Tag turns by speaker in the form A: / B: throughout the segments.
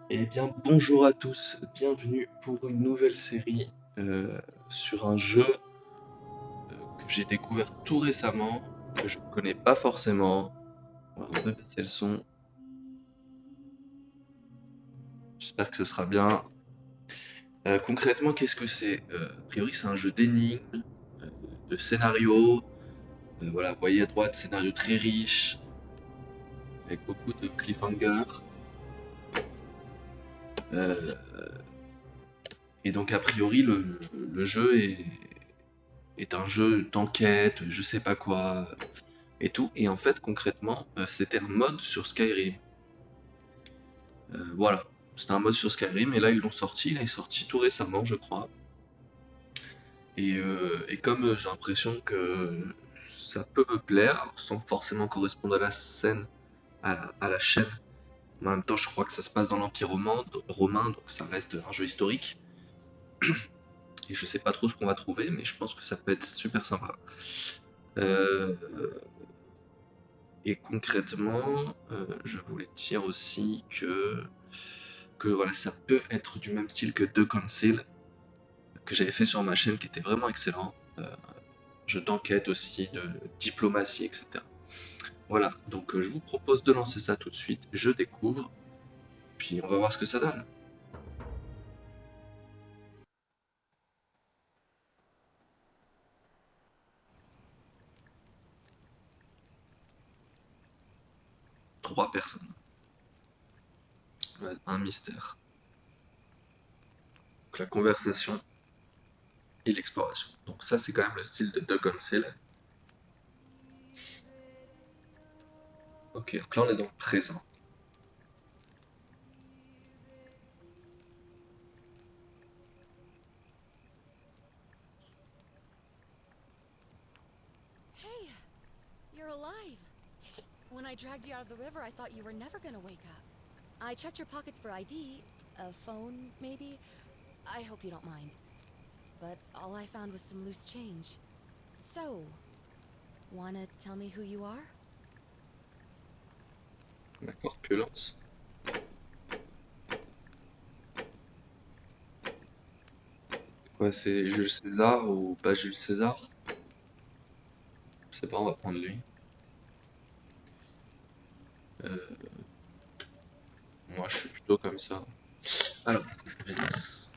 A: Eh bien, bonjour à tous, bienvenue pour une nouvelle série sur un jeu que j'ai découvert tout récemment, que je ne connais pas forcément. On va baisser le son, j'espère que ce sera bien. Concrètement, qu'est-ce que c'est? A priori, c'est un jeu d'énigmes, euh, de scénario. Voilà, vous voyez à droite, scénario très riche, avec beaucoup de cliffhangers. Euh, et donc, a priori, le jeu est un jeu d'enquête, je sais pas quoi, et tout. Et en fait, concrètement, c'était un mode sur Skyrim. Voilà, c'était un mode sur Skyrim, et là ils l'ont sorti, il est sorti tout récemment, je crois. Et comme j'ai l'impression que ça peut me plaire, sans forcément correspondre à la scène, à la chaîne. En même temps, je crois que ça se passe dans l'Empire romain, donc ça reste un jeu historique. Et je sais pas trop ce qu'on va trouver, mais je pense que ça peut être super sympa. Euh, et concrètement, je voulais dire aussi que voilà, ça peut être du même style que The Council que j'avais fait sur ma chaîne qui était vraiment excellent. Jeu d'enquête aussi, de diplomatie, etc. Voilà, donc je vous propose de lancer ça tout de suite. Je découvre, puis on va voir ce que ça donne. Trois personnes, ouais, un mystère. Donc la conversation et l'exploration. Donc ça c'est quand même le style de The Council. Ok, donc là on est dans le présent.
B: Hey, you're alive. When I dragged you out of the river, I thought you were never gonna wake up. I checked your pockets for ID, a phone, maybe. I hope you don't mind. But all I found was some loose change. So, wanna tell me who you are?
A: La corpulence. Ouais, c'est Jules César ou pas Jules César? Je sais pas, on va prendre lui. Euh, Moi je suis plutôt comme ça. Alors, Vénus.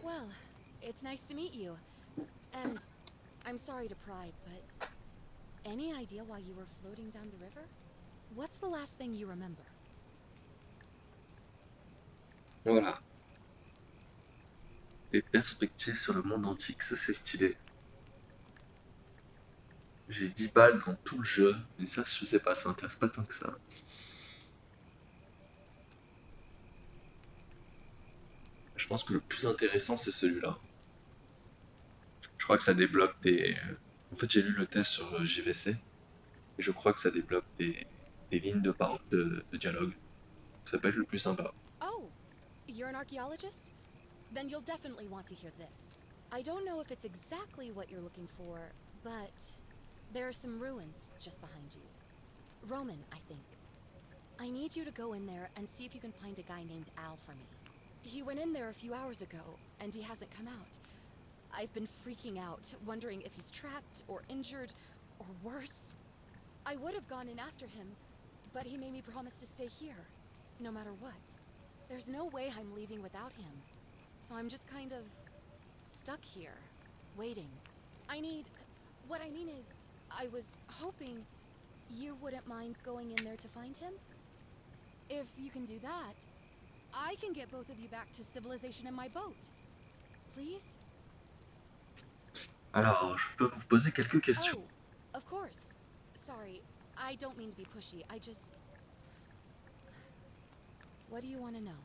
B: Well, it's nice to meet you. And I'm sorry to pry, but any idea why you were floating down the river? What's the last thing you remember?
A: Voilà, des perspectives sur le monde antique, ça c'est stylé. J'ai 10 balles dans tout le jeu, mais ça je sais pas, ça intéresse pas tant que ça. Je pense que le plus intéressant c'est celui-là. Je crois que ça débloque des... En fait j'ai lu le test sur JVC, et je crois que ça débloque des lignes de parole, de dialogue. Ça peut être le plus sympa.
B: Oh, you're an archaeologist? Then you'll definitely want to hear this. I don't know if it's exactly what you're looking for, but there are some ruins just behind you. Roman, I think. I need you to go in there and see if you can find a guy named Al for me. He went in there a few hours ago, and he hasn't come out. I've been freaking out, wondering if he's trapped or injured or worse. I would have gone in after him, but he made me promise to stay here, no matter what. There's no way I'm leaving without him. So I'm just kind of stuck here, waiting. I need. What I mean is, I was hoping you wouldn't mind going in there to find him. If you can do that, I can get both of you back to civilization in my boat. Please?
A: Alors, je peux vous poser quelques questions.
B: Oh, of course. Sorry, I don't mean to be pushy. I just. What do you want to know?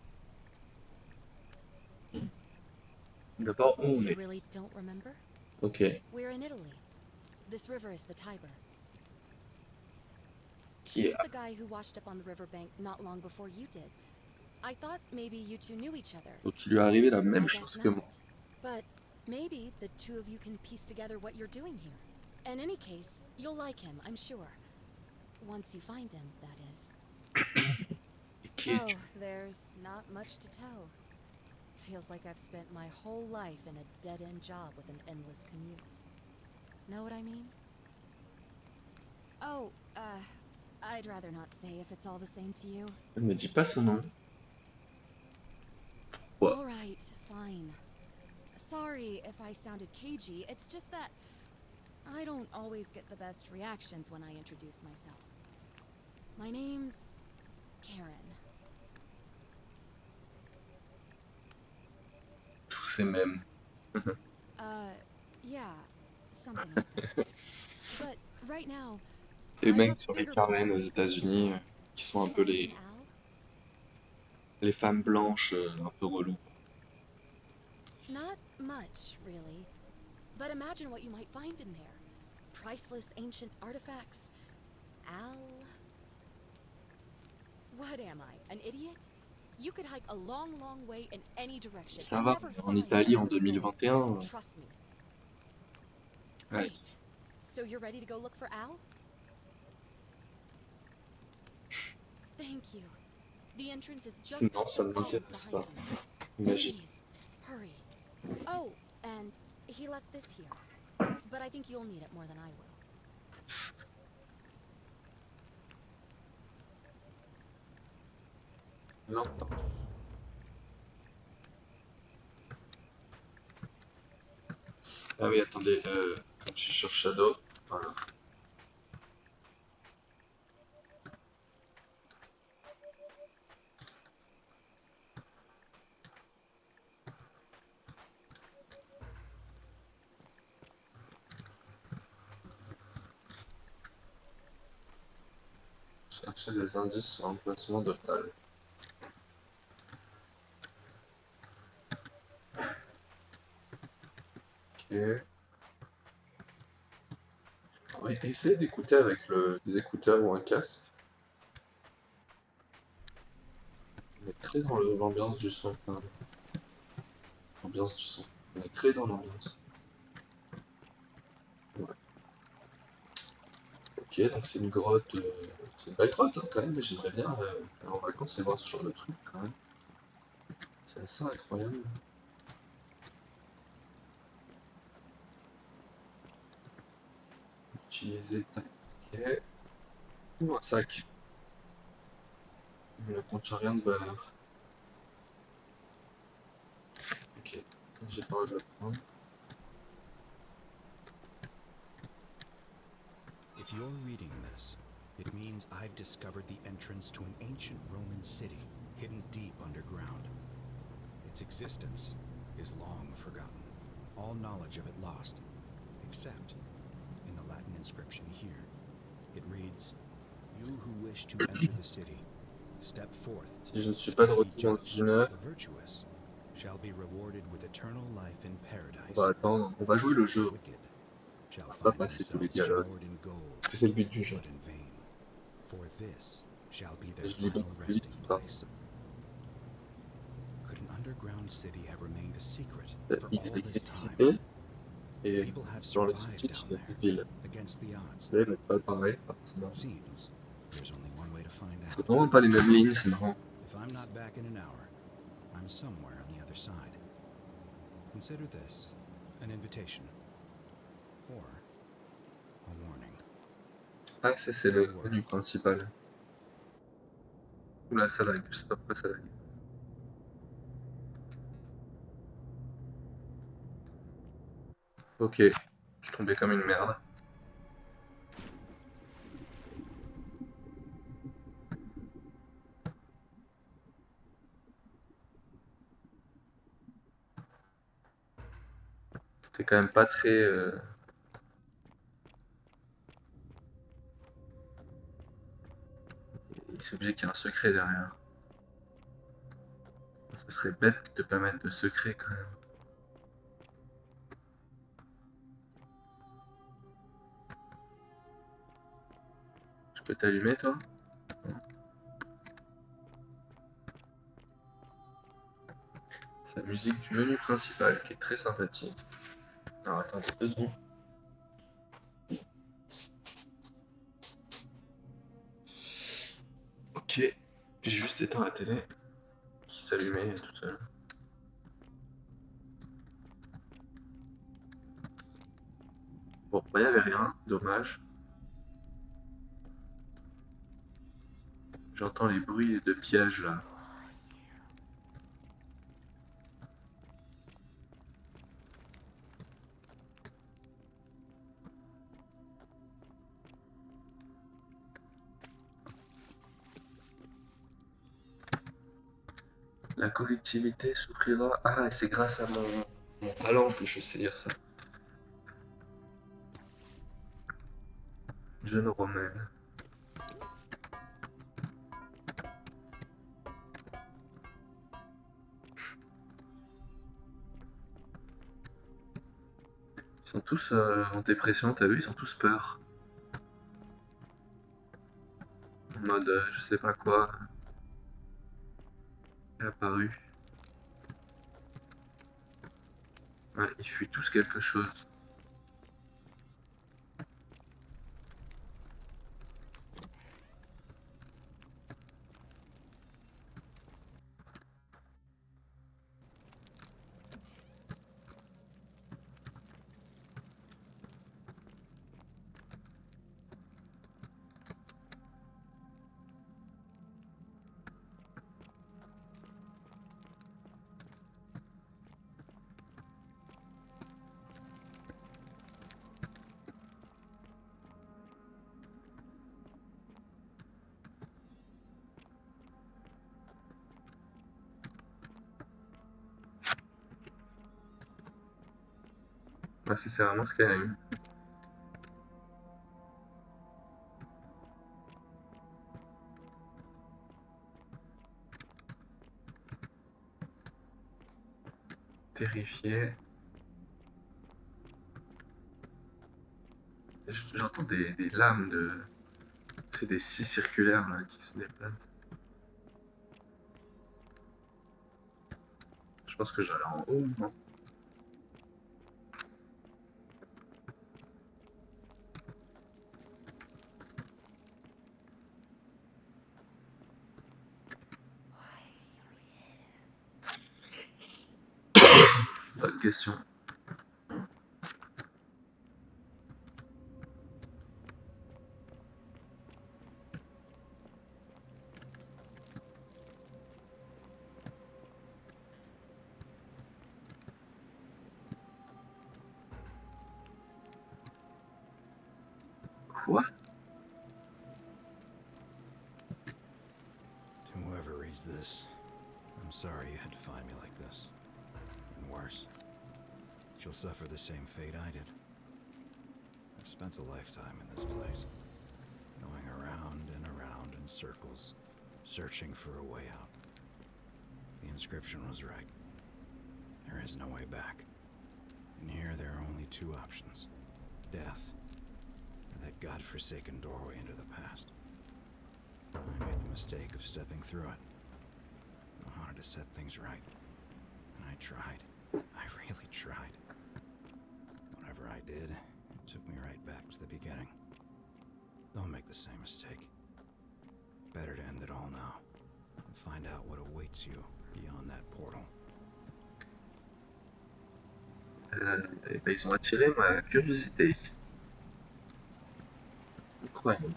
A: D'abord, où on
B: You
A: est?
B: really don't remember?
A: Ok.
B: We're in Italy. This river is the Tiber.
A: Qui est...
B: He's the guy who washed up on the riverbank not long before you did. I thought maybe you two knew each other.
A: Donc il lui est arrivé la même
B: I
A: chose
B: guess
A: que moi.
B: not. But maybe the two of you can piece together what you're doing here. In any case, you'll like him, I'm sure. Once you find him, that is.
A: Ok,
B: Oh, there's not much to tell. Feels like I've spent my whole life in a dead-end job with an endless commute. Know what I mean? Oh, I'd rather not say if it's all the same to you.
A: elle me dit pas son nom. Quoi?
B: Alright, fine. Sorry if I sounded cagey, it's just that I don't always get the best reactions when I introduce myself. My name's Karen.
A: Tous ces mêmes.
B: Uh, yeah, something like that. But right now,
A: Les
B: I
A: mecs
B: have
A: sur les
B: bigger
A: Karen aux
B: priorities.
A: États-Unis, qui sont un peu
B: Finding Al?
A: les femmes blanches un peu reloues.
B: Not much, really. But imagine what you might find in there. Priceless ancient artifacts. Al... What am I, an idiot? You could hike a long, long way in any direction
A: Ça
B: and
A: va,
B: never
A: on est en
B: find
A: Italie en
B: another soul.
A: 2021.
B: Trust me.
A: Ouais.
B: Great. So you're ready to go look for Al? Thank you. The entrance is just
A: Non,
B: past
A: ça
B: those
A: ne
B: columns
A: m'intéresse
B: behind
A: pas.
B: you.
A: Imagine.
B: Please, hurry. Oh, and he left this here. But I think you'll need it more than I will.
A: Non. Ah oui, attendez, quand je suis sur Shadow, voilà. Chercher des indices sur l'emplacement de Hall. Ok. On va essayer d'écouter avec des écouteurs ou un casque. On est très dans l'ambiance du son, pardon. L'ambiance du son. On est très dans l'ambiance. Ouais. Ok, donc c'est une grotte. C'est une belle grotte hein, quand même, mais j'aimerais bien aller en vacances et voir ce genre de truc quand même. C'est assez incroyable. Utiliser. Ok. Ou un sac. Il ne contient rien de valeur. Ok. J'ai pas de le prendre.
C: If you're reading this, it means I've discovered the entrance to an ancient Roman city hidden deep underground. Its existence is long forgotten, all knowledge of it lost, except in the Latin inscription here. It reads, "You who wish to enter the city, step forth.
A: Si je ne suis pas de
C: Be
A: retour dans
C: judged.
A: une heure,
C: The virtuous shall be rewarded with eternal life in
A: on
C: paradise.
A: va attendre. On va jouer le jeu.
C: The wicked shall
A: On va pas
C: find
A: passer tous les
C: themselves
A: dialogues.
C: showered in gold,
A: Parce que c'est le but du jeu.
C: but in vain. For this shall be their
A: Je lis
C: final
A: beaucoup plus vite
C: resting
A: ou pas.
C: place. Could an underground city have remained a secret for
A: X
C: all
A: est
C: this
A: écrit
C: time?
A: cité et
C: People have
A: dans les
C: survived
A: sous-titres
C: down
A: il y a
C: there
A: des villes.
C: against the odds.
A: Là ils mettent pas le pareil, forcément.
C: It seems there's only one way to find
A: C'est
C: out.
A: vraiment pas les mêmes lignes, c'est marrant.
C: If I'm not back in an hour, I'm somewhere on the other side. Consider this an invitation or a warning.
A: Ah, c'est le menu principal. Oula, ça lag, je sais pas pourquoi ça lag. Ok, je suis tombé comme une merde. C'était quand même pas très... Il est obligé qu'il y ait un secret derrière. Ça serait bête de pas mettre de secret quand même. Je peux t'allumer toi? C'est la musique du menu principal qui est très sympathique. Alors attendez 2 secondes. Ok, J'ai juste éteint la télé qui s'allumait tout seul. Bon, bah, y avait rien, dommage. J'entends les bruits de pièges là. La collectivité souffrira. Ah, et c'est grâce à mon talent que je sais dire ça. Jeune romaine. Ils sont tous en dépression, t'as vu, ils ont tous peur. En mode, je sais pas quoi est apparu. Ouais, ils fuient tous quelque chose. Ouais, c'est vraiment ce qu'elle a eu. Terrifié. J'entends des lames de. C'est des scies circulaires là qui se déplacent. Je pense que j'allais en haut, non? Bonne question. Quoi?
C: To whoever reads this, I'm sorry you had to find me like this. And worse, she'll suffer the same fate I did. I've spent a lifetime in this place, going around and around in circles, searching for a way out. The inscription was right. There is no way back. And here there are only two options. Death, or that godforsaken doorway into the past. I made the mistake of stepping through it. I wanted to set things right. And I tried. I really tried. Whatever I did, it took me right back to the beginning. Don't make the same mistake. Better to end it all now and find out what awaits you beyond that portal.
A: Et ben, ils ont attiré ma curiosité. Incroyable.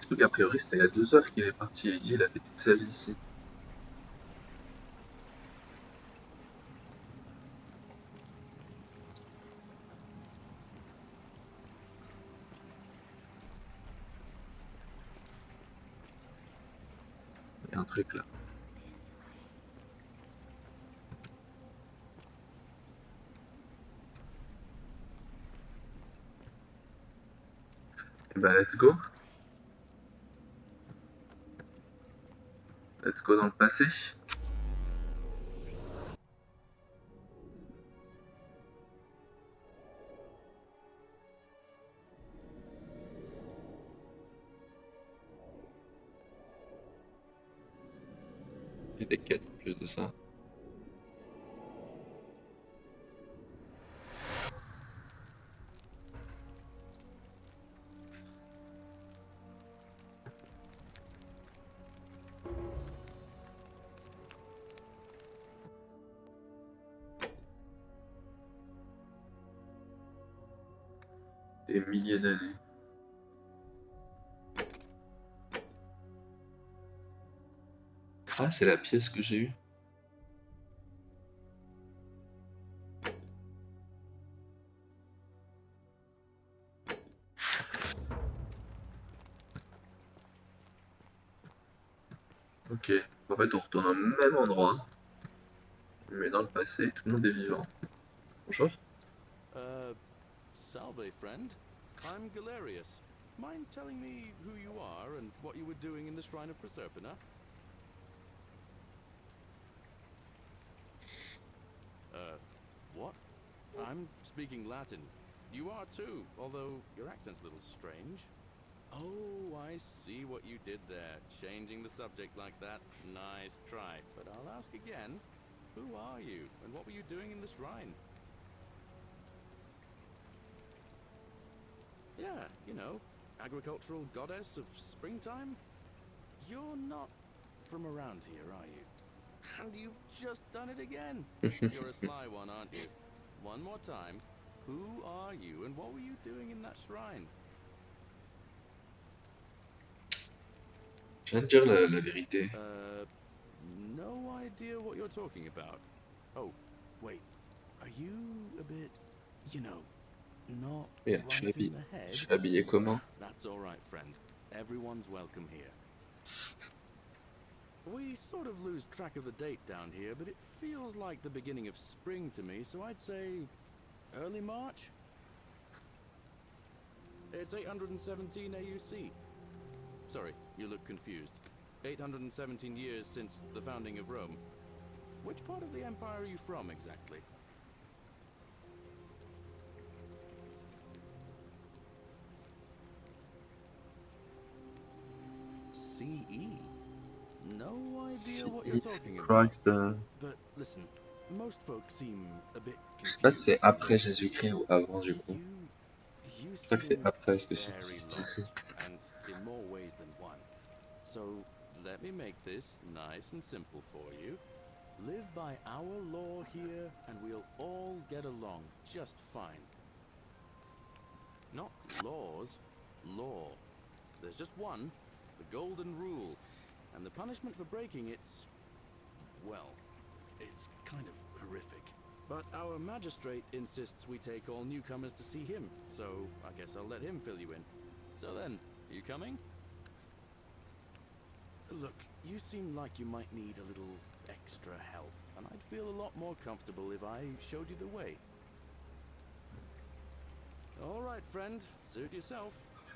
A: Surtout qu'a priori, c'était il y a 2 heures qu'il est parti. Il dit il a fait toute sa vie ici. Il y a un truc là. Et ben, let's go. Let's go dans le passé. Il y a des quêtes en plus de ça. Des milliers d'années. Ah, c'est la pièce que j'ai eue. Ok, en fait on retourne au même endroit, mais dans le passé, tout le monde est vivant. Bonjour.
D: Salve, friend. I'm Galerius. Mind telling me who you are and what you were doing in the Shrine of Proserpina? What? I'm speaking Latin. You are too, although your accent's a little strange. Oh, I see what you did there. Changing the subject like that. Nice try. But I'll ask again. Who are you, and what were you doing in the shrine? Yeah, you know, agricultural goddess of springtime? You're not from around here, are you? And you've just done it again. You're a sly one, aren't you? One more time. Who are you, and what were you doing in that shrine?
A: Je viens de dire la vérité.
D: No idea what you're talking about. Oh, wait. Are you a bit, you know, not
A: Merde,
D: right in the
A: je
D: head?
A: suis habillé comment?
D: That's all right, friend. Everyone's welcome here. We sort of lose track of the date down here, but it feels like the beginning of spring to me, so I'd say early March? It's 817 AUC. Sorry, you look confused. 817 years since the founding of Rome. Which part of the empire are you from exactly? CE? No idea what you're
A: CX
D: talking about.
A: Christ.
D: But listen, most folks seem a bit
A: Je sais pas si c'est
D: confused.
A: après Jésus-Christ ou avant du coup.
D: You
A: Je crois que c'est
D: seem
A: après, parce que c'est
D: very lost, and in more ways than one. So let me make this nice and simple for you. Live by our law here, and we'll all get along just fine. Not laws, law. There's just one, the golden rule, and the punishment for breaking it's, well, it's kind of horrific. But our magistrate insists we take all newcomers to see him, so I guess I'll let him fill you in. So then, you coming? Look, you seem like you might need a little extra help, and I'd feel a lot more comfortable if I showed you the way. All right, friend, suit yourself.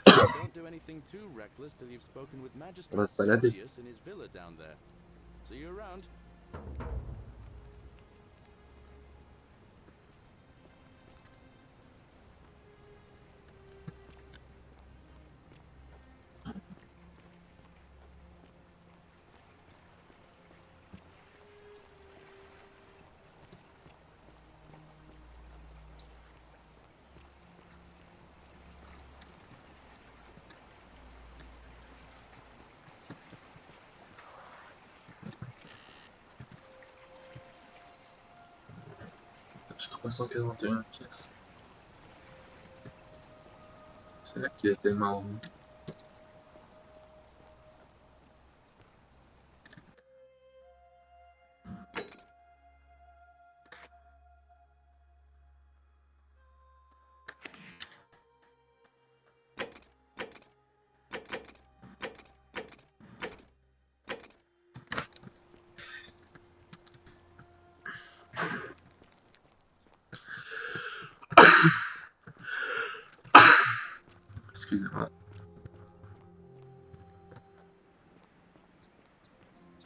D: Just don't do anything too reckless till you've spoken with
A: On va
D: Magistrate
A: se balader.
D: Sergius in his villa down there. See you around.
A: J'ai 341 pièces. C'est là qu'il était marrant. Excusez-moi.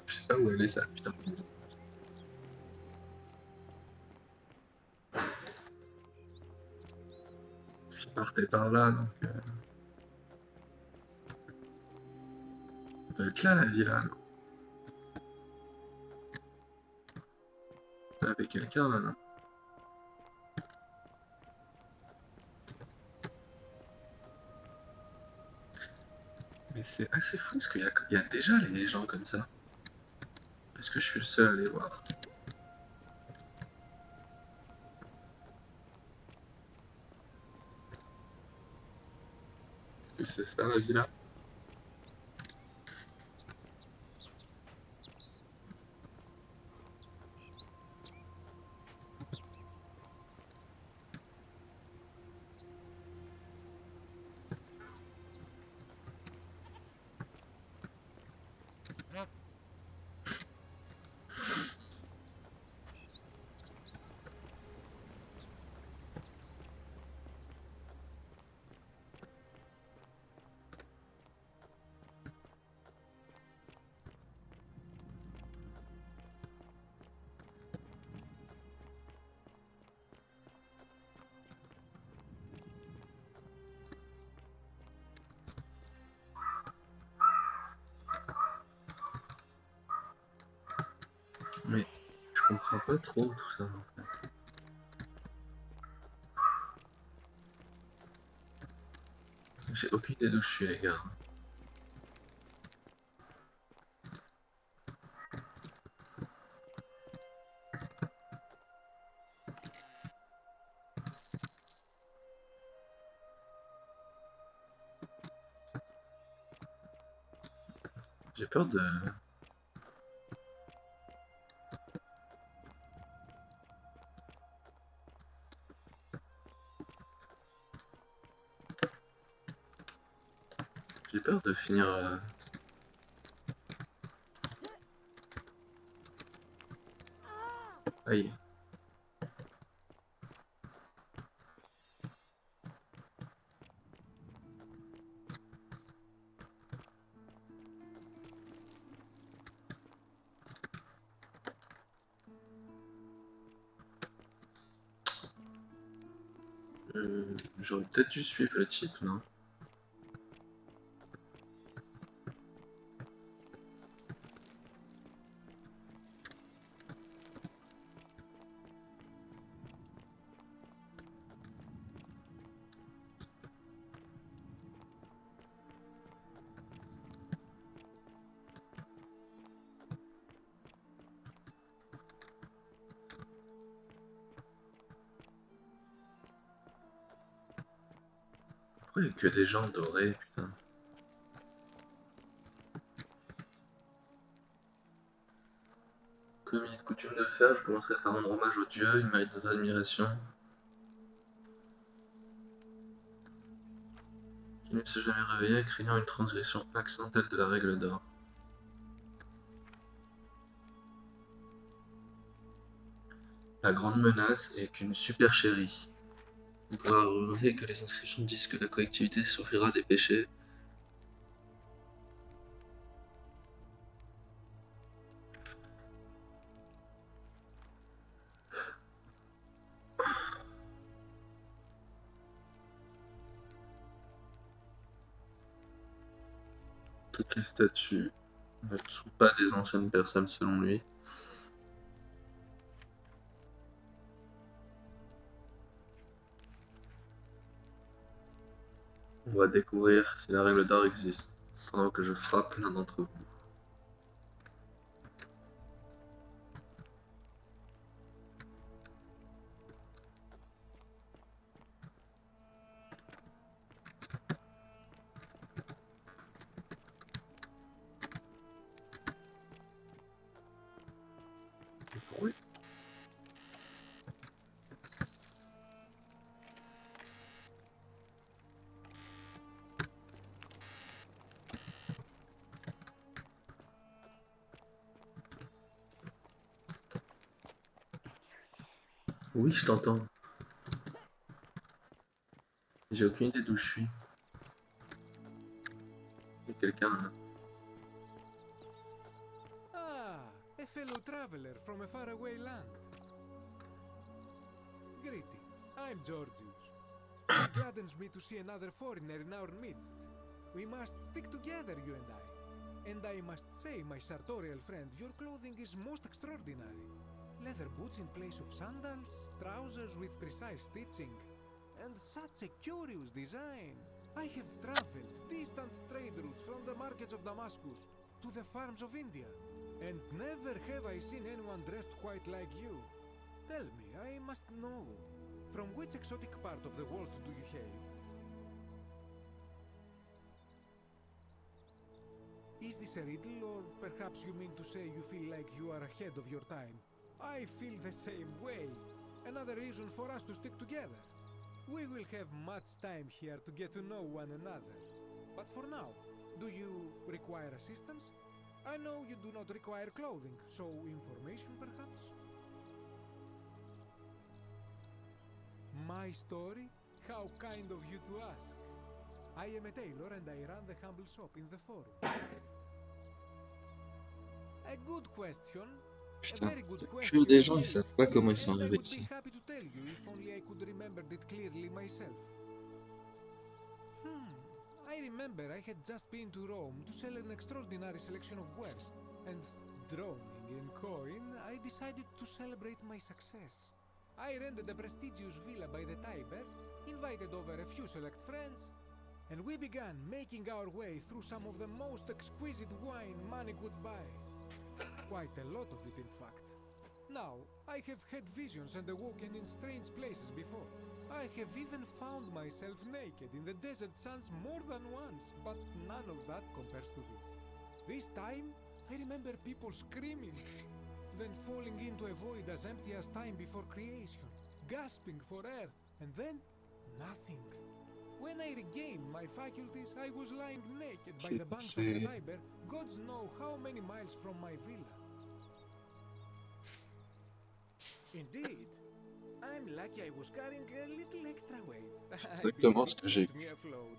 A: Je sais pas où elle est ça, putain. Parce qu'il partait par là, donc. Ça doit être là la villa, non? Ça avait quelqu'un là, non? Mais c'est assez fou parce qu'il y a déjà les gens comme ça. Est-ce que je suis le seul à les voir? que c'est ça la villa? Mais je comprends pas trop tout ça en fait. J'ai aucune idée d'où je suis les gars. J'ai peur de... J'ai peur de finir... Aïe. J'aurais peut-être dû suivre le type, non? Pourquoi il y a que des gens dorés, putain? Comme il est de coutume de faire, je commencerai par rendre hommage au dieu, il mérite notre admiration. Qui ne s'est jamais réveillé, craignant une transgression accidentelle de la règle d'or. La grande menace est qu'une supercherie. On pourra remarquer que les inscriptions disent que la collectivité souffrira des péchés. Toutes les statues ne sont pas des anciennes personnes selon lui. On va découvrir si la règle d'or existe, pendant que je frappe l'un d'entre vous. Oui. Oui, je t'entends. J'ai aucune idée d'où je suis. Il y a quelqu'un là.
E: Ah, a fellow traveler from a faraway land. Greetings, I'm Georgius. It gladdens me to see another foreigner in our midst. We must stick together, you and I. And I must say, my sartorial friend, your clothing is most extraordinary. Leather boots in place of sandals, trousers with precise stitching, and such a curious design. I have traveled distant trade routes from the markets of Damascus to the farms of India, and never have I seen anyone dressed quite like you. Tell me, I must know, from which exotic part of the world do you hail? Is this a riddle, or perhaps you mean to say you feel like you are ahead of your time? I feel the same way. Another reason for us to stick together. We will have much time here to get to know one another. But for now, do you require assistance? I know you do not require clothing, so information perhaps? My story? How kind of you to ask. I am a tailor and I run the humble shop in the forum. A good question. A
A: Putain,
E: very good
A: ça
E: question
A: tue des gens, ils
E: indeed.
A: savent pas comment ils sont
E: And I
A: arrivés
E: would be
A: ici.
E: happy to tell you if only I could remember it clearly myself. I remember I had just been to Rome to sell an extraordinary selection of wares, and droning in coin, I decided to celebrate my success. I rented a prestigious villa by the Tiber, invited over a few select friends, and we began making our way through some of the most exquisite wine money could buy. Quite a lot of it, in fact. Now, I have had visions and awoken in strange places before. I have even found myself naked in the desert sands more than once, but none of that compares to this. This time, I remember people screaming, then falling into a void as empty as time before creation, gasping for air, and then nothing. When I regained my faculties, I was lying naked by the banks of the Tiber, gods know how many miles from my villa. Indeed. I'm lucky I was carrying a little extra weight.
A: Exactement ce que j'ai
E: Kept me afloat.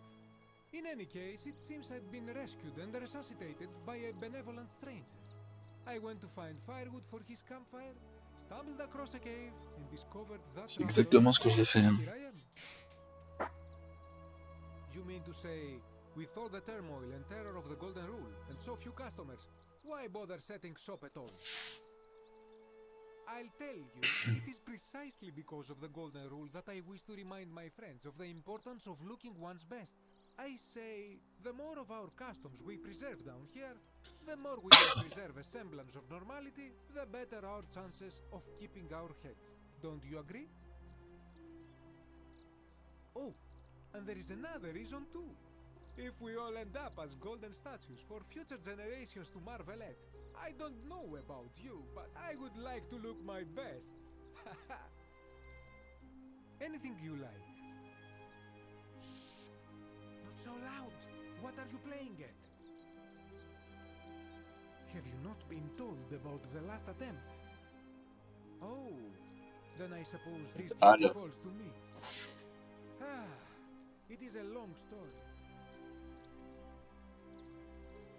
E: In any case, it seems I'd been rescued and resuscitated by a benevolent stranger. I went to find firewood for his campfire, stumbled across a cave, and discovered that
A: C'est exactement ce que j'ai fait.
E: here I am. You mean to say, with all the turmoil and terror of the Golden Rule, and so few customers, why bother setting shop at all? I'll tell you, it is precisely because of the Golden Rule that I wish to remind my friends of the importance of looking one's best. I say, the more of our customs we preserve down here, the more we can preserve a semblance of normality, the better our chances of keeping our heads. Don't you agree? Oh, and there is another reason too. If we all end up as golden statues for future generations to marvel at, I don't know about you, but I would like to look my best. Anything you like. Shh! Not so loud. What are you playing at? Have you not been told about the last attempt? Oh, then I suppose this duty falls to me. It is a long story.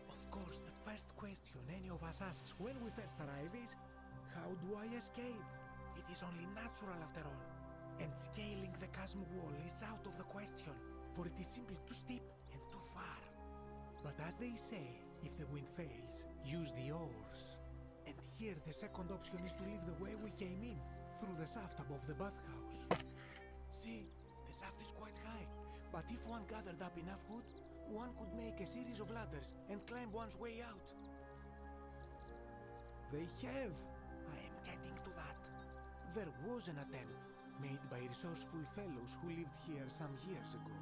E: Of course, the first question any of us asks when we first arrive is, how do I escape? It is only natural after all. And scaling the chasm wall is out of the question, for it is simply too steep and too far. But as they say, if the wind fails, use the oars. And here the second option is to leave the way we came in, through the shaft above the bathhouse. See, the shaft is quite high, but if one gathered up enough wood, one could make a series of ladders and climb one's way out. They have. I am getting to that. There was an attempt made by resourceful fellows who lived here some years ago.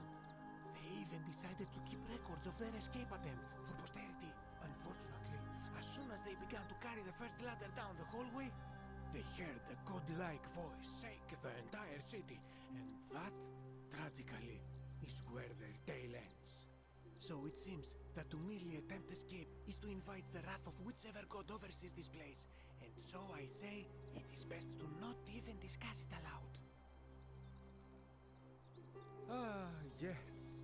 E: They even decided to keep records of their escape attempt for posterity. Unfortunately, as soon as they began to carry the first ladder down the hallway, they heard a godlike voice shake the entire city, and that, tragically, is where their tale ends. So it seems that to merely attempt escape is to invite the wrath of whichever god oversees this place, and so I say it is best to not even discuss it aloud. Ah, yes.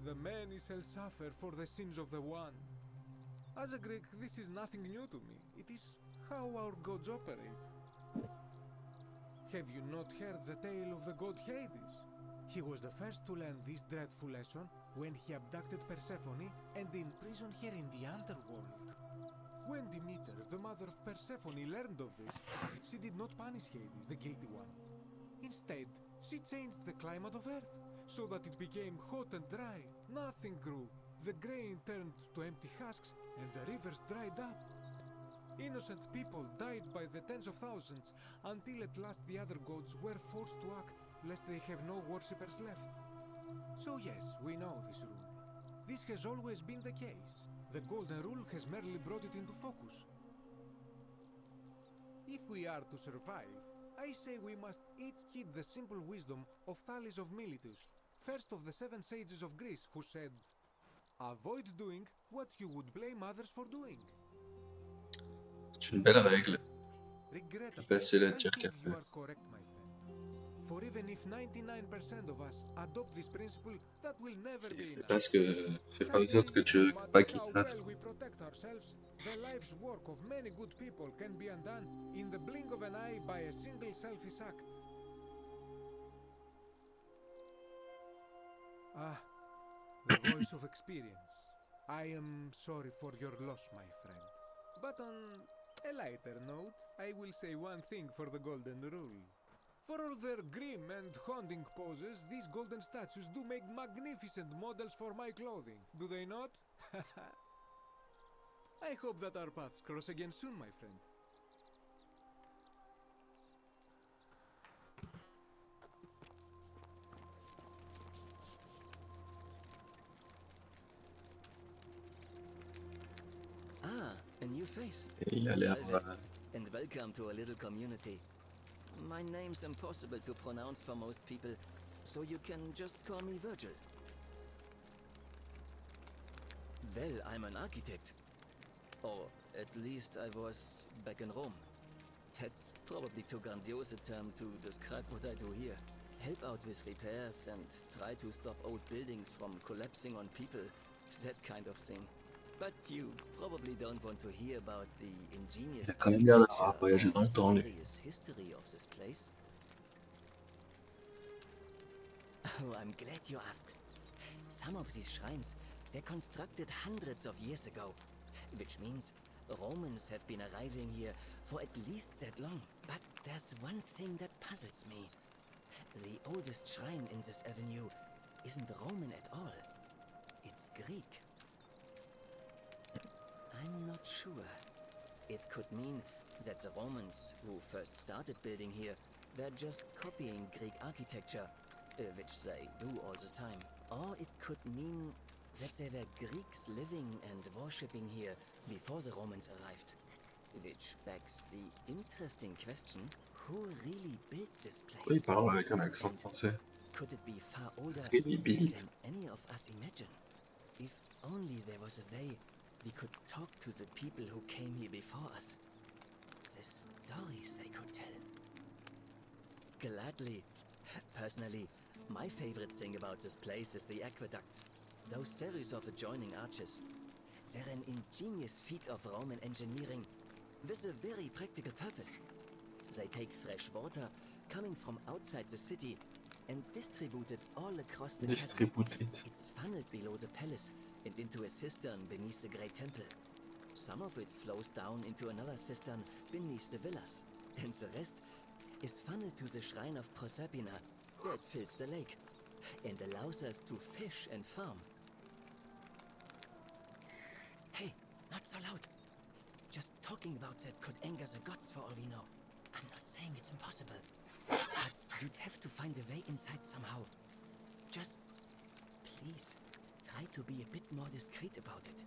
E: The many shall suffer for the sins of the one. As a Greek, this is nothing new to me. It is how our gods operate. Have you not heard the tale of the god Hades? He was the first to learn this dreadful lesson when he abducted Persephone and imprisoned her in the underworld. When Demeter, the mother of Persephone, learned of this, she did not punish Hades, the guilty one. Instead, she changed the climate of Earth so that it became hot and dry. Nothing grew. The grain turned to empty husks and the rivers dried up. Innocent people died by the tens of thousands until at last the other gods were forced to act, lest they have no worshippers left. So yes, we know this rule. This has always been the case. The Golden Rule has merely brought it into focus. If we are to survive, I say we must each heed the simple wisdom of Thales of Miletus, first of the 7 sages of Greece, who said, "Avoid doing what you would blame others for doing."
A: C'est une belle règle, plus
E: Regrettably,
A: facile à
E: I
A: dire qu'à
E: think you
A: faire.
E: are correct, my friend. For even if 99% of us adopt this principle, that will never be enough.
A: Fais pas aux autres que tu veux
E: No
A: pas
E: matter
A: qu'ils
E: how
A: fassent.
E: well we protect ourselves, the life's work of many good people can be undone in the blink of an eye by a single selfish act. Ah, the voice of experience. I am sorry for your loss, my friend. But on a lighter note, I will say one thing for the Golden Rule. For all their grim and haunting poses, these golden statues do make magnificent models for my clothing, do they not? I hope that our paths cross again soon, my friend.
F: Ah, a new face.
A: Et il a l'air.
F: Salve, and welcome to a little community. My name's impossible to pronounce for most people, so you can just call me Virgil. Well, I'm an architect. Or at least I was back in Rome. That's probably too grandiose a term to describe what I do here. Help out with repairs and try to stop old buildings from collapsing on people. That kind of thing. But you probably don't want to hear about the ingenious
A: Il a quand même l'air d'avoir
F: architecture
A: voyagé dans
F: or
A: le temps, lui.
F: mysterious history of this place. Oh, I'm glad you asked. Some of these shrines, they're constructed hundreds of years ago, which means Romans have been arriving here for at least that long. But there's one thing that puzzles me. The oldest shrine in this avenue isn't Roman at all. It's Greek. I'm not sure. It could mean that the Romans, who first started building here, were just copying Greek architecture, which they do all the time. Or it could mean that there were Greeks living and worshipping here before the Romans arrived. Which begs the interesting question, who really built this
A: Pourquoi il
F: place?
A: parle avec un accent
F: And
A: français?
F: could it be far older
A: Est-ce qu'il est bilite?
F: than any of us imagine? If only there was a way we could talk to the people who came here before us. The stories they could tell. Gladly. Personally, my favorite thing about this place is the aqueducts. Those series of adjoining arches. They're an ingenious feat of Roman engineering with a very practical purpose. They take fresh water coming from outside the city and distribute it all across the chasm.
A: Distributed.
F: It's funneled below the palace and into a cistern beneath the great temple. Some of it flows down into another cistern beneath the villas, and the rest is funneled to the shrine of Proserpina that fills the lake and allows us to fish and farm. Hey, not so loud. Just talking about that could anger the gods for all we know. I'm not saying it's impossible, but you'd have to find a way inside somehow. Just please try to be a bit more discreet about it.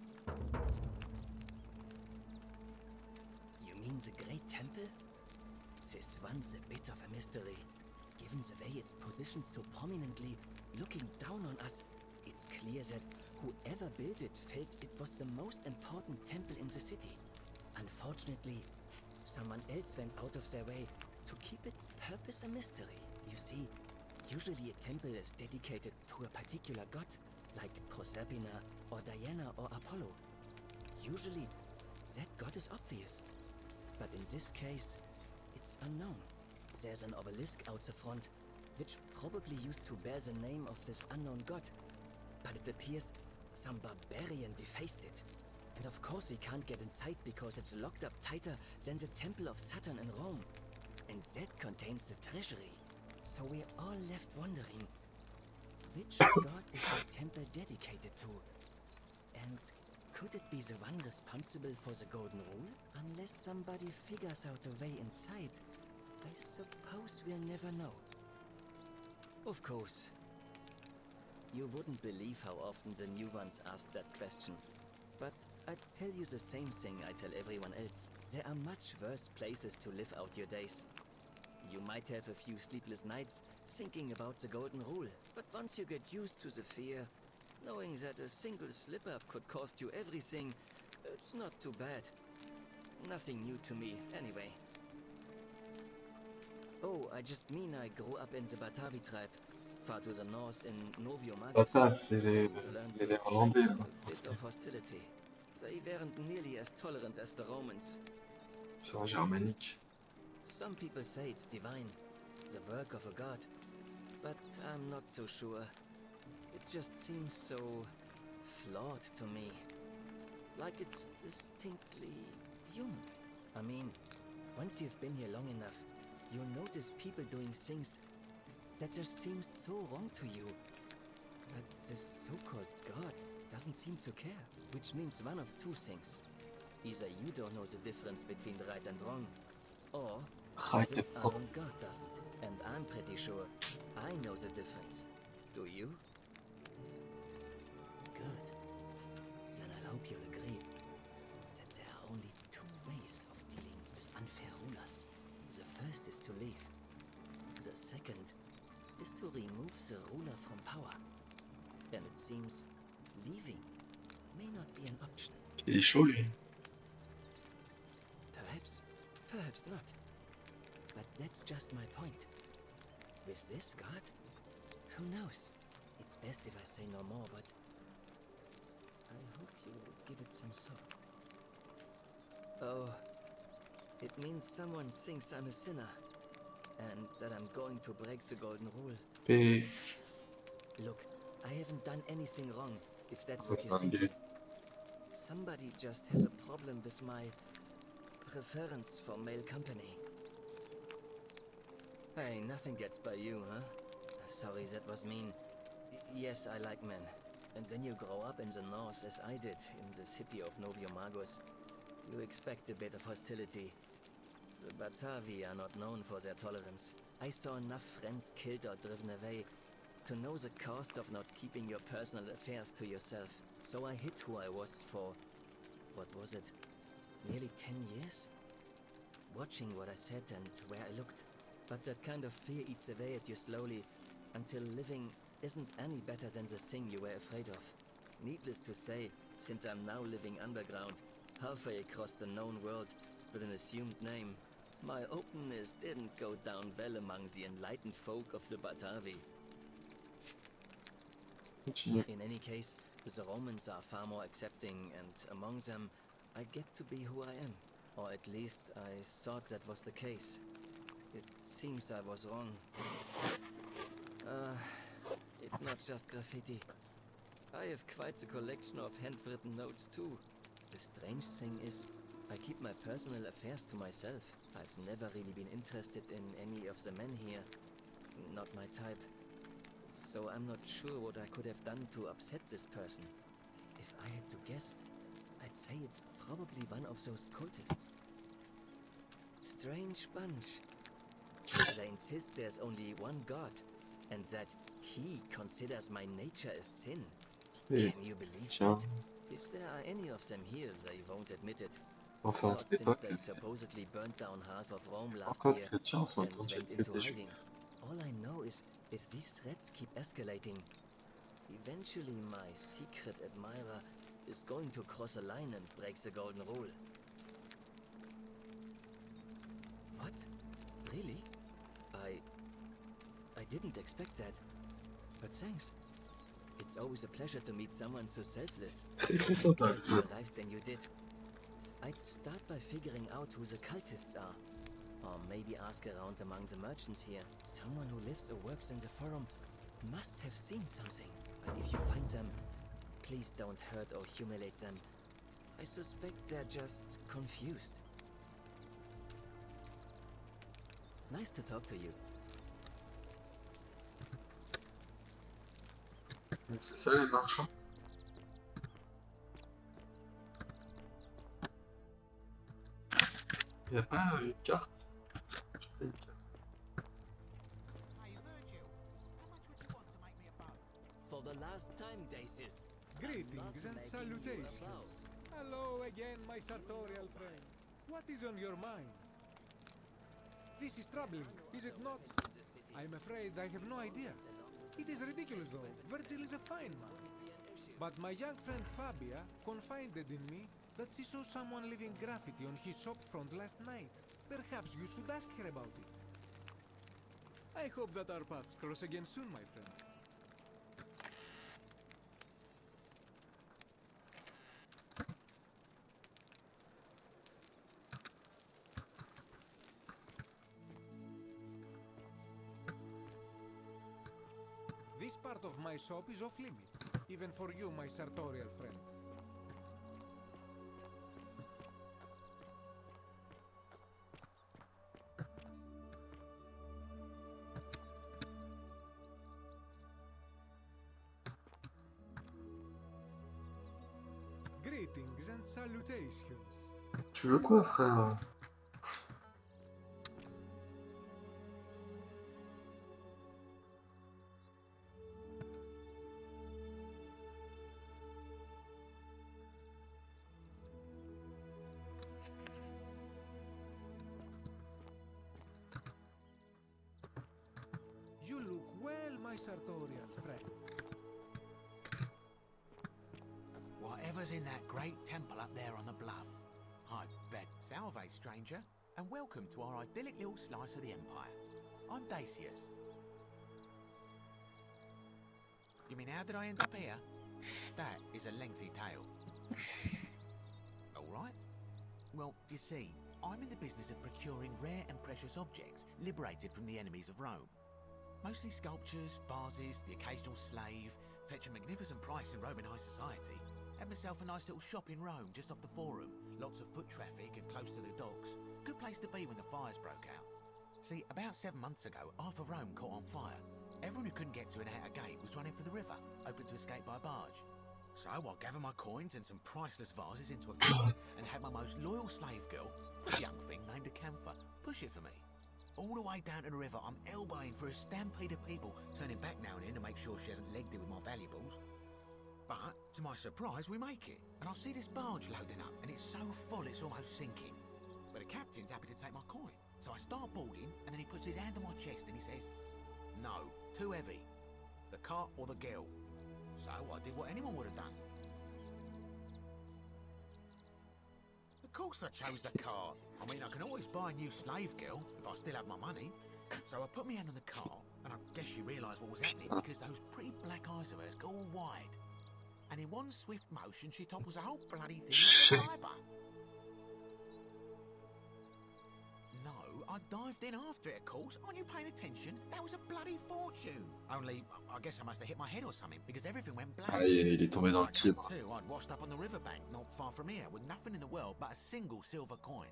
F: You mean the Great Temple? This one's a bit of a mystery. Given the way it's positioned so prominently, looking down on us, it's clear that whoever built it felt it was the most important temple in the city. Unfortunately, someone else went out of their way to keep its purpose a mystery. You see, usually a temple is dedicated to a particular god, like Proserpina or Diana or Apollo. Usually, that god is obvious. But in this case, it's unknown. There's an obelisk out the front, which probably used to bear the name of this unknown god. But it appears some barbarian defaced it. And of course we can't get inside because it's locked up tighter than the Temple of Saturn in Rome. And that contains the treasury. So we're all left wondering, which god is the temple dedicated to? And could it be the one responsible for the Golden Rule? Unless somebody figures out a way inside, I suppose we'll never know. Of course, You wouldn't believe how often the new ones ask that question. But I'd tell you the same thing I tell everyone else. There are much worse places to live out your days. You might have a few sleepless nights thinking about the golden rule, but once you get used to the fear, knowing that a single slip-up could cost you everything, it's not too bad. Nothing new to me, anyway. Oh, I just mean I grew up in the Batavi tribe, far to the north in Nouveau.
A: Bâtard, c'est les
F: To learn to
A: Néerlandais,
F: expect
A: là.
F: a bit of hostility. They weren't nearly as tolerant as the Romans.
A: C'est en germanique.
F: Some people say it's divine, the work of a god, but I'm not so sure. It just seems so flawed to me. Like it's distinctly human. I mean, once you've been here long enough, you'll notice people doing things that just seem so wrong to you. But this so-called god doesn't seem to care, which means one of two things. Either you don't know the difference between right and wrong, or
A: Right,
F: this unknown god doesn't. And I'm pretty sure I know the difference. Do you? Good. Then I hope you'll agree that there are only two ways of dealing with unfair rulers. The first is to leave. The second is to remove the ruler from power. And it seems leaving may not be an option.
A: il est chaud, lui.
F: Perhaps not. But that's just my point. With this god, who knows? It's best if I say no more, but I hope you will give it some thought. Oh, it means someone thinks I'm a sinner, and that I'm going to break the golden rule.
A: Et...
F: Look, I haven't done anything wrong, if that's
A: Oh,
F: what
A: c'est
F: you're
A: un
F: thinking.
A: gay.
F: Somebody just has a problem with my preference for male company. Hey, nothing gets by you, huh? Sorry, that was mean. Yes, I like men. And when you grow up in the north, as I did, in the city of Novio Magos, you expect a bit of hostility. The Batavi are not known for their tolerance. I saw enough friends killed or driven away to know the cost of not keeping your personal affairs to yourself. So I hid who I was for, what was it, nearly 10 years? Watching what I said and where I looked. But that kind of fear eats away at you slowly, until living isn't any better than the thing you were afraid of. Needless to say, since I'm now living underground, halfway across the known world with an assumed name, my openness didn't go down well among the enlightened folk of the Batavi.
A: Continue.
F: In any case, the Romans are far more accepting, and among them, I get to be who I am. Or at least I thought that was the case. It seems I was wrong. It's not just graffiti. I have quite a collection of handwritten notes too. The strange thing is, I keep my personal affairs to myself. I've never really been interested in any of the men here. Not my type. So I'm not sure what I could have done to upset this person. If I had to guess, I'd say it's probably one of those cultists. Strange bunch. They insist there's only one god, and that he considers my nature a sin.
A: Et...
F: Can you believe
A: Tiens.
F: that? If there are any of them here, they won't admit it.
A: Enfin, à
F: Not
A: cette
F: since
A: époque,
F: they supposedly burnt down half of Rome last
A: encore
F: year
A: chrétien, c'est
F: and
A: quand il y a
F: went
A: que
F: into
A: des juifs.
F: hiding. All I know is if these threats keep escalating, eventually my secret admirer is going to cross a line and break the golden rule. What? Really? I didn't expect that. But thanks. It's always a pleasure to meet someone so selfless.
A: Très sympa.
F: Glad you arrived when you did. I'd start by figuring out who the cultists are. Or maybe ask around among the merchants here. Someone who lives or works in the forum must have seen something. But if you find them, please don't hurt or humiliate them. I suspect they're just confused. Nice to talk to you.
A: C'est ça les marchands. Il n'y a pas une carte? J'ai pas une carte.
F: For the last time, Daces.
E: Greetings and salutations. Hello again, my sartorial friend. What is on your mind? This is troubling, is it not? I'm afraid I have no idea. It is ridiculous though. Virgil is a fine man. But my young friend Fabia confided in me that she saw someone leaving graffiti on his shop front last night. Perhaps you should ask her about it. I hope that our paths cross again soon, my friend. This part of my shop is off limits, even for you, my sartorial friend. Greetings and salutations.
A: Tu veux quoi, frère?
E: You look well, my sartorial friend.
G: Whatever's in that great temple up there on the bluff, I bet. Salve, stranger, and welcome to our idyllic little slice of the Empire. I'm Dacius. You mean how did I end up here? That is a lengthy tale. Alright. Well, you see, I'm in the business of procuring rare and precious objects liberated from the enemies of Rome. Mostly sculptures, vases, the occasional slave, fetch a magnificent price in Roman high society. Had myself a nice little shop in Rome, just off the Forum. Lots of foot traffic and close to the docks. Good place to be when the fires broke out. See, about 7 months ago, half of Rome caught on fire. Everyone who couldn't get to an outer gate was running for the river, open to escape by barge. So I gathered my coins and some priceless vases into a car and had my most loyal slave girl, a young thing named Acantha, push it for me. All the way down to the river, I'm elbowing for a stampede of people, turning back now and then to make sure she hasn't legged it with my valuables. But, to my surprise, we make it, and I see this barge loading up, and it's so full it's almost sinking. But the captain's happy to take my coin, so I start boarding, and then he puts his hand on my chest and he says, "No, too heavy. The cart or the girl." So I did what anyone would have done. Of course I chose the cart. I mean, I can always buy a new slave girl if I still have my money. So I put my hand on the cart, and I guess she realised what was happening because those pretty black eyes of hers go all wide. And in one swift motion, she topples the whole bloody thing like a tiber. No, I dived in after it, of course. Aren't you paying attention? That was a bloody fortune. Only, I guess I must have hit my head or something, because everything went black.
A: Ah, il est tombé dans le Tibre.
G: Too, I'd washed up on the riverbank, not far from here, with nothing in the world but a single silver coin.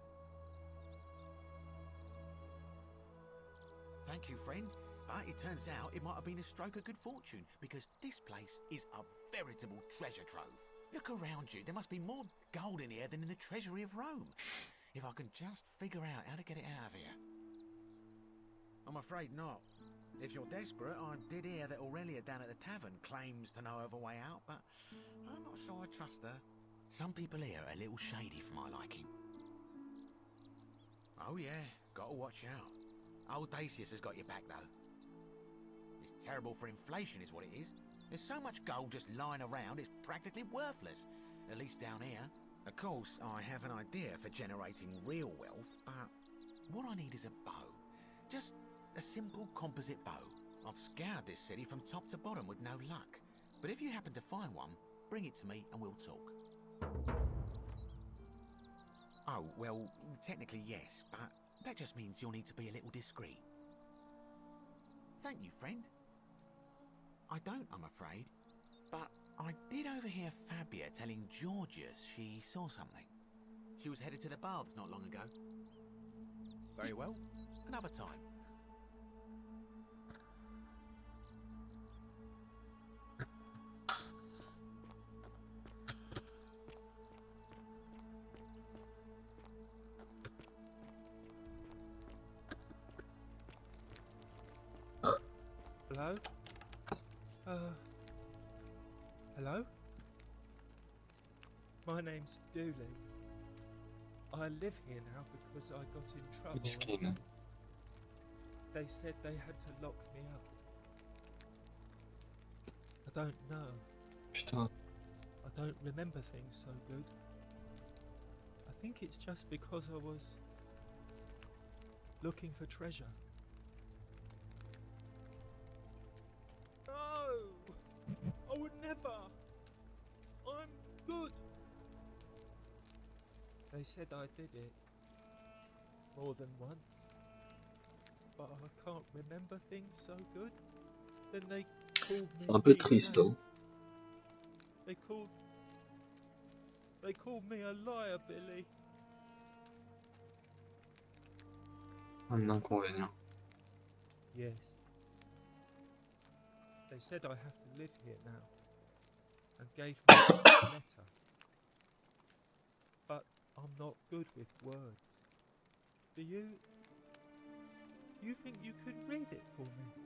G: Thank you, friend. But it turns out it might have been a stroke of good fortune, because this place is a veritable treasure trove. Look around you. There must be more gold in here than in the treasury of Rome. If I can just figure out how to get it out of here. I'm afraid not. If you're desperate, I did hear that Aurelia down at the tavern claims to know of a way out, but I'm not sure I trust her. Some people here are a little shady for my liking. Oh yeah, gotta watch out. Old Dacius has got your back, though. It's terrible for inflation is what it is. There's so much gold just lying around, it's practically worthless. At least down here. Of course, I have an idea for generating real wealth, but what I need is a bow. Just a simple composite bow. I've scoured this city from top to bottom with no luck. But if you happen to find one, bring it to me and we'll talk. Oh, well, technically yes, but that just means you'll need to be a little discreet. Thank you, friend. I don't, I'm afraid. But I did overhear Fabia telling Georgius she saw something. She was headed to the baths not long ago. Very well, another time.
H: Hello? Hello? My name's Dooley. I live here now because I got in trouble.
A: Miskin.
H: They said they had to lock me up. I don't know.
A: Putain.
H: I don't remember things so good. I think it's just because I was looking for treasure. No! I would never! I'm good! They said I did it more than once, but I can't remember things so good. Then they called me
A: C'est un peu
H: many
A: triste,
H: names.
A: hein.
H: They called me a liar, Billy.
A: Un inconvénient.
H: Yes. They said I have to live here now, and gave me this letter. But I'm not good with words. Do you think you could read it for me?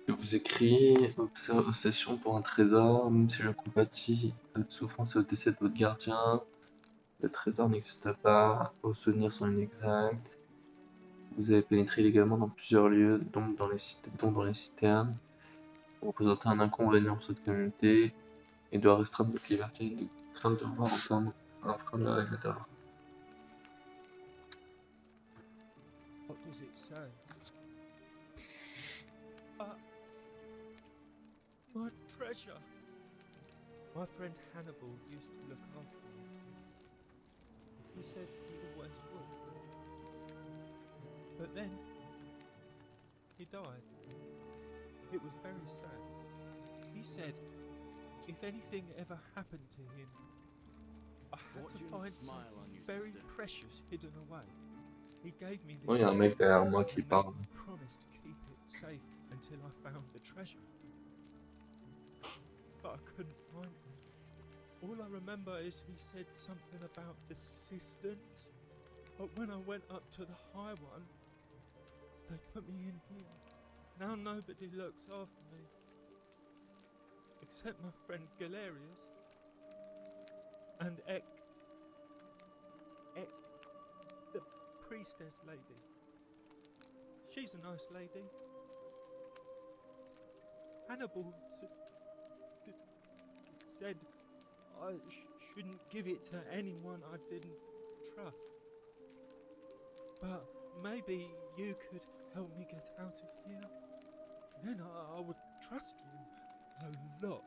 A: Je vous écris, obsession pour un trésor, même si je compatis à la souffrance et au décès de votre gardien, le trésor n'existe pas, vos souvenirs sont inexacts, vous avez pénétré illégalement dans plusieurs lieux, dont dans les citernes, vous représentez un inconvénient pour cette communauté, et doit restreindre votre liberté de crainte de voir enfreindre la règle d'or.
H: What does it say? My treasure. My friend Hannibal used to look after me. He said he always would. But then, he died. It was very sad. He said, if anything ever happened to him, I had to find something very precious hidden away. He gave me
A: Oh,
H: this
A: il y a un mec derrière moi
H: and
A: qui
H: made
A: parle.
H: me promise to keep it safe until I found the treasure. But I couldn't find it. All I remember is he said something about the cisterns, but when I went up to the high one, they put me in here. Now nobody looks after me, except my friend Galerius and Ek, the priestess lady. She's a nice lady. Hannibal said I shouldn't give it to anyone I didn't trust. But maybe you could help me get out of here. Then I would trust you a lot.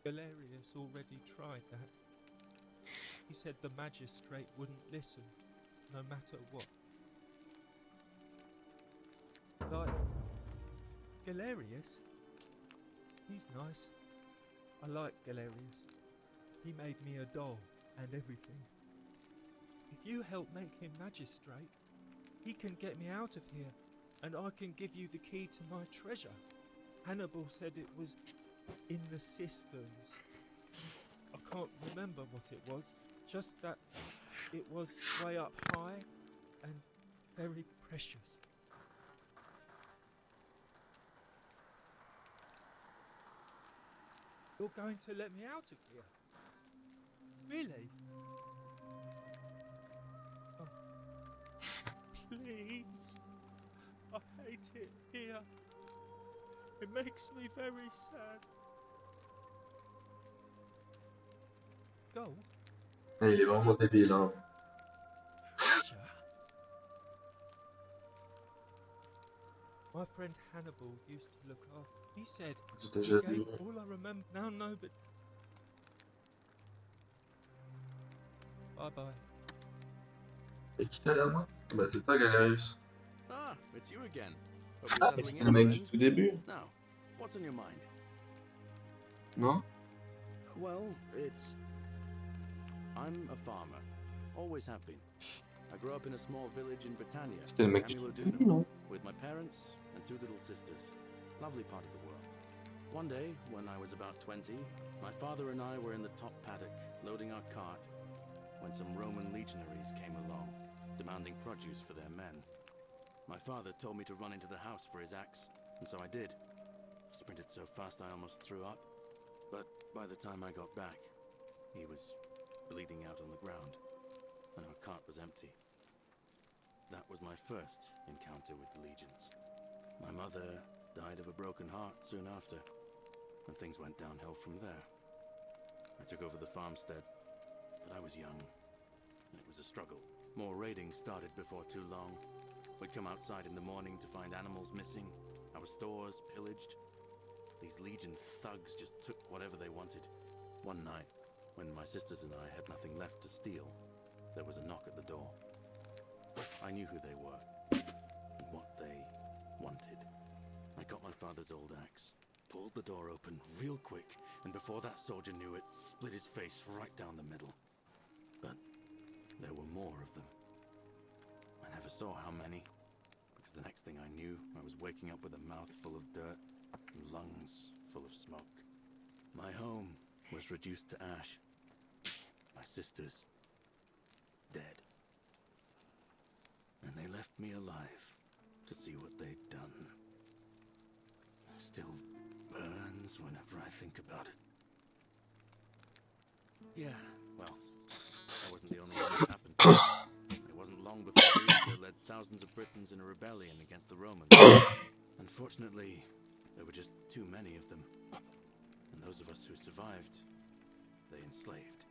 H: Galerius already tried that. He said the magistrate wouldn't listen, no matter what. Like Galerius? He's nice. I like Galerius. He made me a doll and everything. If you help make him magistrate, he can get me out of here, and I can give you the key to my treasure. Hannibal said it was in the cisterns. I can't remember what it was, just that it was way up high and very precious. You're going to let me out of here? Really? Oh. Please. I hate it here. It makes me very sad. Go.
A: Il est vraiment débile, hein.
H: Treasure? My friend Hannibal used to look after. He said,
A: J'ai
H: he
A: déjà
H: gave
A: dit.
H: all I remember. Now no, but... Bye-bye.
A: Et qui t'a là, moi? Bah, c'est toi, Galerius.
D: Ah, it's you again. Hope
A: Ah,
D: you're
A: mais
D: settling
A: c'est le
D: in,
A: mec du
D: friend.
A: tout début,
D: Now, what's on your mind?
A: non?
D: Well, I'm a farmer. Always have been. I grew up in a small village in Britannia,
A: C'était le mec du tout début,
D: Camulodunum,
A: non?
D: with my parents and two little sisters. Lovely part of the world. One day, when I was about 20, my father and I were in the top paddock, loading our cart, when some Roman legionaries came along, demanding produce for their men. My father told me to run into the house for his axe, and so I did. Sprinted so fast I almost threw up, but by the time I got back, he was bleeding out on the ground, and our cart was empty. That was my first encounter with the legions. My mother died of a broken heart soon after, and things went downhill from there. I took over the farmstead, but I was young, and it was a struggle. More raiding started before too long. We'd come outside in the morning to find animals missing, our stores pillaged. These legion thugs just took whatever they wanted. One night, when my sisters and I had nothing left to steal, there was a knock at the door. I knew who they were, and what they wanted. I got my father's old axe, pulled the door open real quick, and before that soldier knew it, split his face right down the middle. But there were more of them. I never saw how many, because the next thing I knew, I was waking up with a mouth full of dirt and lungs full of smoke. My home was reduced to ash. My sisters, dead. And they left me alive to see what they'd done. Still burns whenever I think about it. Yeah, well, I wasn't the only one this happened to. It wasn't long before Easter led thousands of Britons in a rebellion against the Romans. Unfortunately, there were just too many of them. And those of us who survived, they enslaved.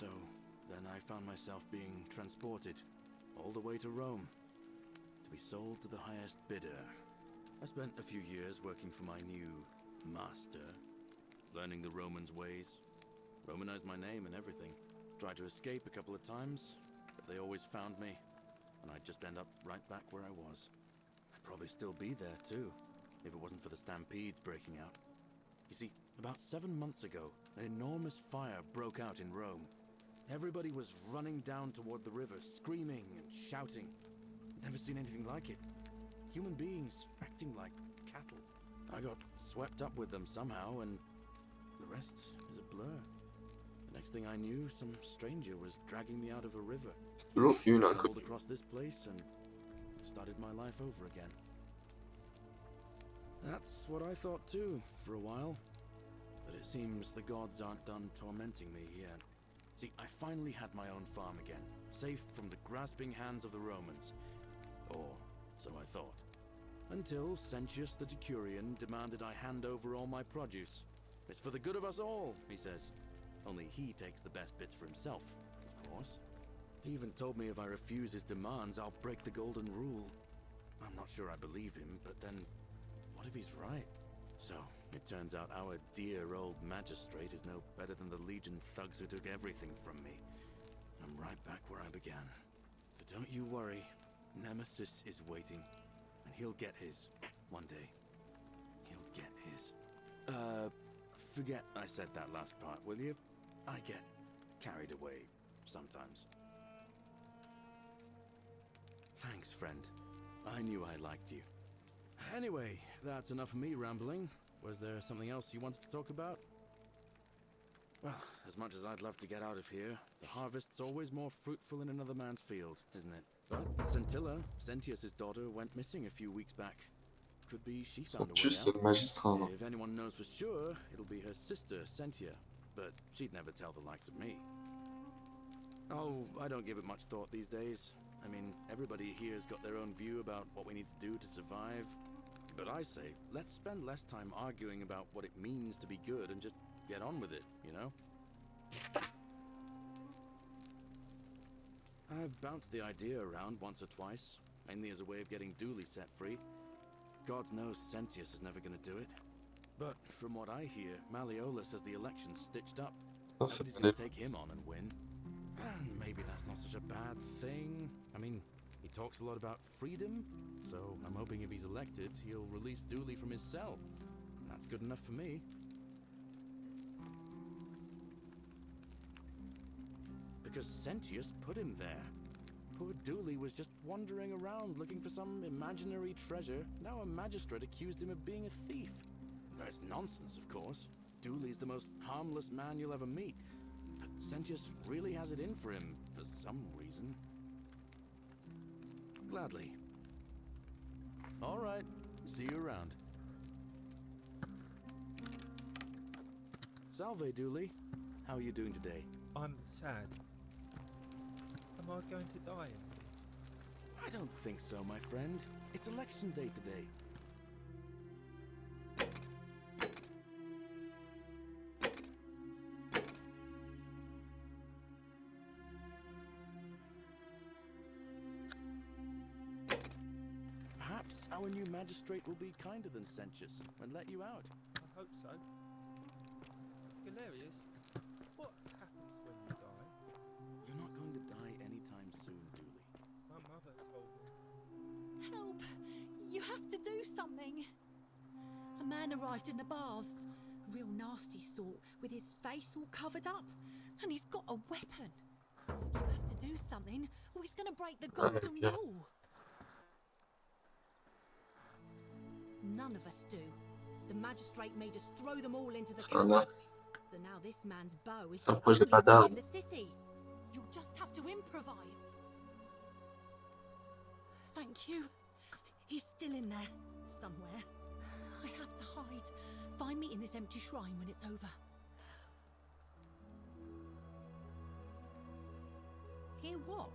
D: So, then I found myself being transported all the way to Rome, to be sold to the highest bidder. I spent a few years working for my new master, learning the Romans' ways, Romanized my name and everything. Tried to escape a couple of times, but they always found me, and I'd just end up right back where I was. I'd probably still be there too, if it wasn't for the stampedes breaking out. You see, about 7 months ago, an enormous fire broke out in Rome. Everybody was running down toward the river, screaming and shouting. Never seen anything like it. Human beings acting like cattle. I got swept up with them somehow, and the rest is a blur. The next thing I knew, some stranger was dragging me out of a river. Stumbled across this place and started my life over again. That's what I thought too, for a while. But it seems the gods aren't done tormenting me yet. See, I finally had my own farm again, safe from the grasping hands of the Romans. Or so I thought. Until Sentius the Decurion demanded I hand over all my produce. It's for the good of us all, he says. Only he takes the best bits for himself, of course. He even told me if I refuse his demands, I'll break the golden rule. I'm not sure I believe him, but then, what if he's right? So, it turns out our dear old magistrate is no better than the Legion thugs who took everything from me. I'm right back where I began. But don't you worry, Nemesis is waiting, and he'll get his, one day. He'll get his. Forget I said that last part, will you? I get carried away sometimes. Thanks, friend. I knew I liked you. Anyway, that's enough of me rambling. Was there something else you wanted to talk about? Well, as much as I'd love to get out of here, the harvest's always more fruitful in another man's field, isn't it? But Scintilla, Sentius' daughter, went missing a few weeks back. Could be she found a way out. If anyone knows for sure, it'll be her sister, Sentia. But she'd never tell the likes of me. Oh, I don't give it much thought these days. I mean, everybody here's got their own view about what we need to do to survive. But I say, let's spend less time arguing about what it means to be good and just get on with it, you know? I've bounced the idea around once or twice, mainly as a way of getting Dooley set free. God knows Sentius is never gonna do it. But from what I hear, Malleolus has the election stitched up. Nobody's gonna take him on and win. And maybe that's not such a bad thing. I mean, he talks a lot about freedom, so I'm hoping if he's elected, he'll release Dooley from his cell. That's good enough for me. Because Sentius put him there. Poor Dooley was just wandering around looking for some imaginary treasure. Now a magistrate accused him of being a thief. That's nonsense, of course. Dooley's the most harmless man you'll ever meet. But Sentius really has it in for him for some reason. Gladly. All right. See you around. Salve, Dooley. How are you doing today?
H: I'm sad. Am I going to die?
D: I don't think so, my friend. It's election day today. Perhaps our new magistrate will be kinder than Sentius and let you out.
H: I hope so. Galerius, what happens when you die?
D: You're not going to die anytime soon, Dooley.
H: My mother told me.
I: Help! You have to do something. A man arrived in the baths. A real nasty sort, with his face all covered up. And he's got a weapon. You have to do something, or he's going to break the golden rule. None of us do. The magistrate made us throw them all into the castle. So now this man's bow is the only one in the city. You'll just have to improvise. Thank you. He's still in there, somewhere. I have to hide. Find me in this empty shrine when it's over. Hear what?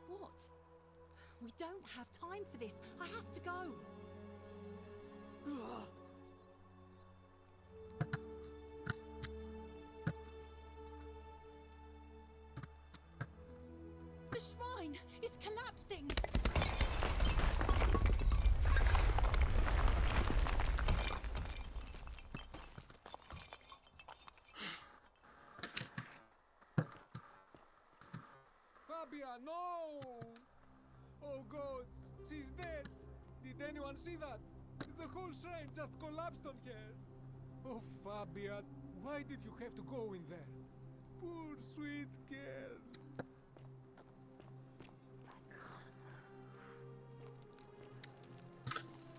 I: What? We don't have time for this. I have to go. Ugh. The shrine is collapsing.
E: Fabia, no! Oh God, she's dead. Did anyone see that? The whole shrine just collapsed on her. Oh, Fabia, why did you have to go in there? Poor sweet girl.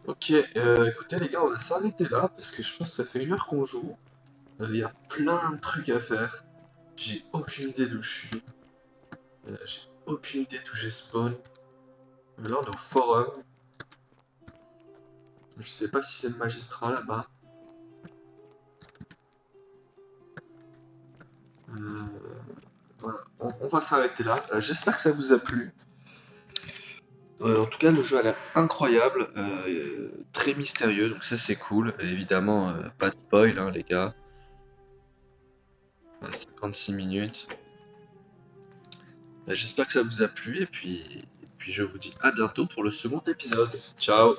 A: Ok, écoutez les gars, on va s'arrêter là parce que je pense que ça fait 1 heure qu'on joue. Il y a plein de trucs à faire. J'ai aucune idée d'où je suis. J'ai aucune idée d'où j'ai spawn. Là on est au forum. Je sais pas si c'est le magistrat là-bas. Voilà, on va s'arrêter là. J'espère que ça vous a plu. En tout cas, le jeu a l'air incroyable, très mystérieux, donc ça c'est cool. Et évidemment, pas de spoil, hein, les gars. 56 minutes. J'espère que ça vous a plu, et puis je vous dis à bientôt pour le second épisode. Ciao!